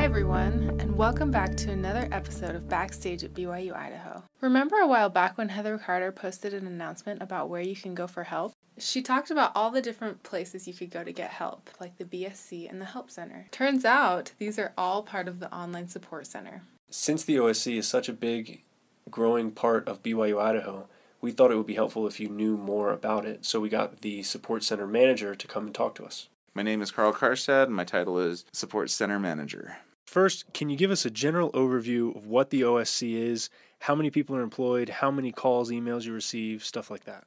everyone, and welcome back to another episode of Backstage at BYU-Idaho. Remember a while back when Heather Carter posted an announcement about where you can go for help? She talked about all the different places you could go to get help, like the BSC and the Help Center. Turns out, these are all part of the Online Support Center. Since the OSC is such a big, growing part of BYU-Idaho, we thought it would be helpful if you knew more about it, so we got the Support Center manager to come and talk to us. My name is Carl Karstad, and my title is Support Center Manager. First, can you give us a general overview of what the OSC is, how many people are employed, how many calls, emails you receive, stuff like that?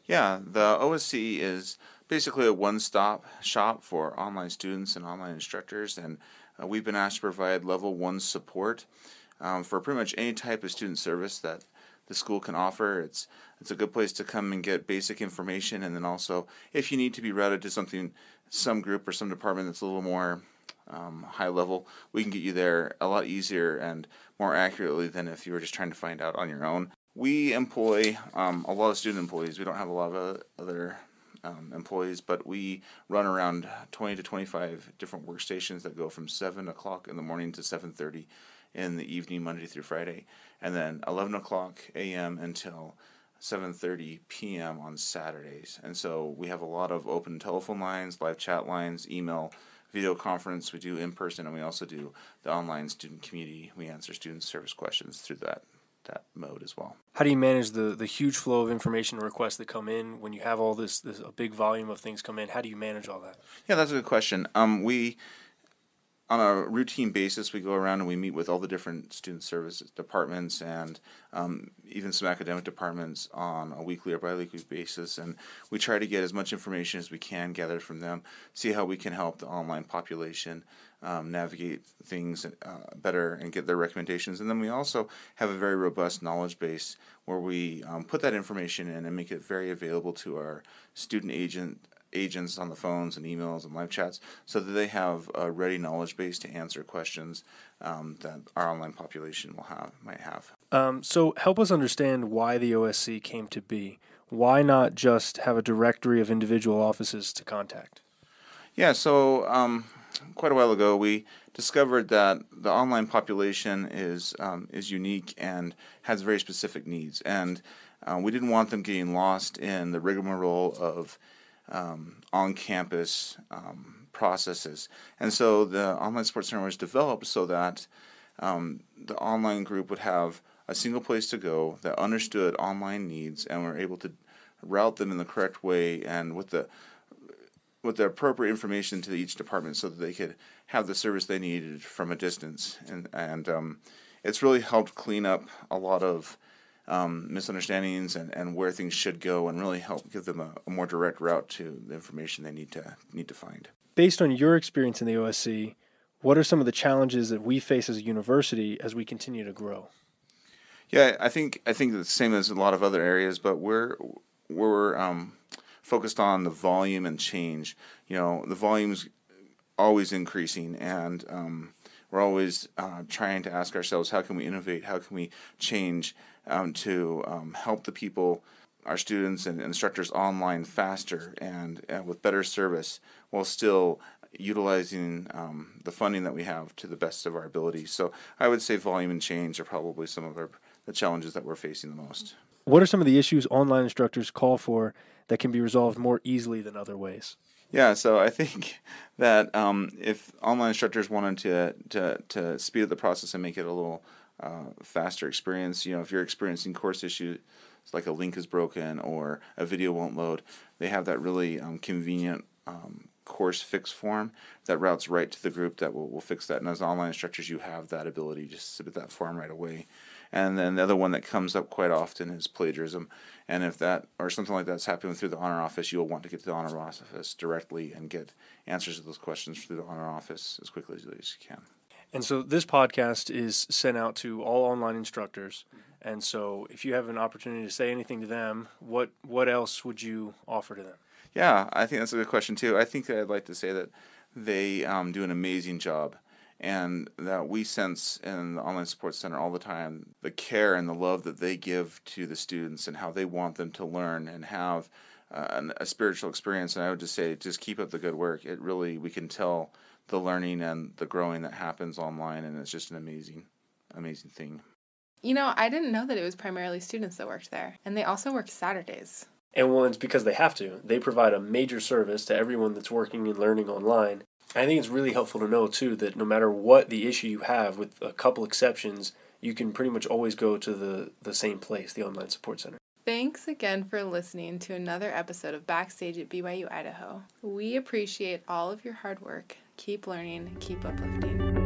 Yeah, the OSC is basically a one-stop shop for online students and online instructors, and we've been asked to provide level 1 support for pretty much any type of student service that the school can offer. It's a good place to come and get basic information, and then also if you need to be routed to some group or some department that's a little more high level, we can get you there a lot easier and more accurately than if you were just trying to find out on your own. We employ a lot of student employees. We don't have a lot of other employees, but we run around 20 to 25 different workstations that go from 7 o'clock in the morning to 7:30 in the evening, Monday through Friday, and then 11 o'clock a.m. until 7:30 p.m. on Saturdays. And so we have a lot of open telephone lines, live chat lines, email, video conference. We do in person, and we also do the online student community. We answer student service questions through that mode as well. How do you manage the huge flow of information requests that come in when you have all this a big volume of things come in? How do you manage all that? Yeah, that's a good question. We on a routine basis, we go around and we meet with all the different student service departments and even some academic departments on a weekly or biweekly basis, and we try to get as much information as we can gathered from them, see how we can help the online population navigate things better and get their recommendations. And then we also have a very robust knowledge base where we put that information in and make it very available to our student agents on the phones and emails and live chats so that they have a ready knowledge base to answer questions that our online population might have. So help us understand why the OSC came to be. Why not just have a directory of individual offices to contact? Yeah, so quite a while ago we discovered that the online population is unique and has very specific needs, and we didn't want them getting lost in the rigmarole of on-campus processes. And so the Online Support Center was developed so that the online group would have a single place to go that understood online needs and were able to route them in the correct way and with the appropriate information to each department so that they could have the service they needed from a distance. And it's really helped clean up a lot of misunderstandings and where things should go, and really help give them a more direct route to the information they need to find. Based on your experience in the OSC, what are some of the challenges that we face as a university as we continue to grow? Yeah, I think it's the same as a lot of other areas, but we're focused on the volume and change. You know, the volume's always increasing, and we're always trying to ask ourselves, how can we innovate? How can we change to help the people, our students and instructors online faster and with better service while still utilizing the funding that we have to the best of our ability. So I would say volume and change are probably some of the challenges that we're facing the most. What are some of the issues online instructors call for that can be resolved more easily than other ways? Yeah, so I think that if online instructors wanted to speed up the process and make it a little faster experience, you know, if you're experiencing course issues like a link is broken or a video won't load, they have that really convenient course fix form that routes right to the group that will fix that. And as online instructors, you have that ability to just submit that form right away. And then the other one that comes up quite often is plagiarism. And if that or something like that's happening through the honor office, you'll want to get to the honor office directly and get answers to those questions through the honor office as quickly as you can. And so this podcast is sent out to all online instructors. And so if you have an opportunity to say anything to them, what else would you offer to them? Yeah, I think that's a good question too. I think that I'd like to say that they do an amazing job, and that we sense in the Online Support Center all the time the care and the love that they give to the students and how they want them to learn and have a spiritual experience. And I would just say, just keep up the good work. It really, we can tell the learning and the growing that happens online, and it's just an amazing thing. You know, I didn't know that it was primarily students that worked there, and they also work Saturdays. And well, it's because they have to. They provide a major service to everyone that's working and learning online. I think it's really helpful to know, too, that no matter what the issue you have, with a couple exceptions, you can pretty much always go to the same place, the Online Support Center. Thanks again for listening to another episode of Backstage at BYU-Idaho. We appreciate all of your hard work. Keep learning, keep uplifting.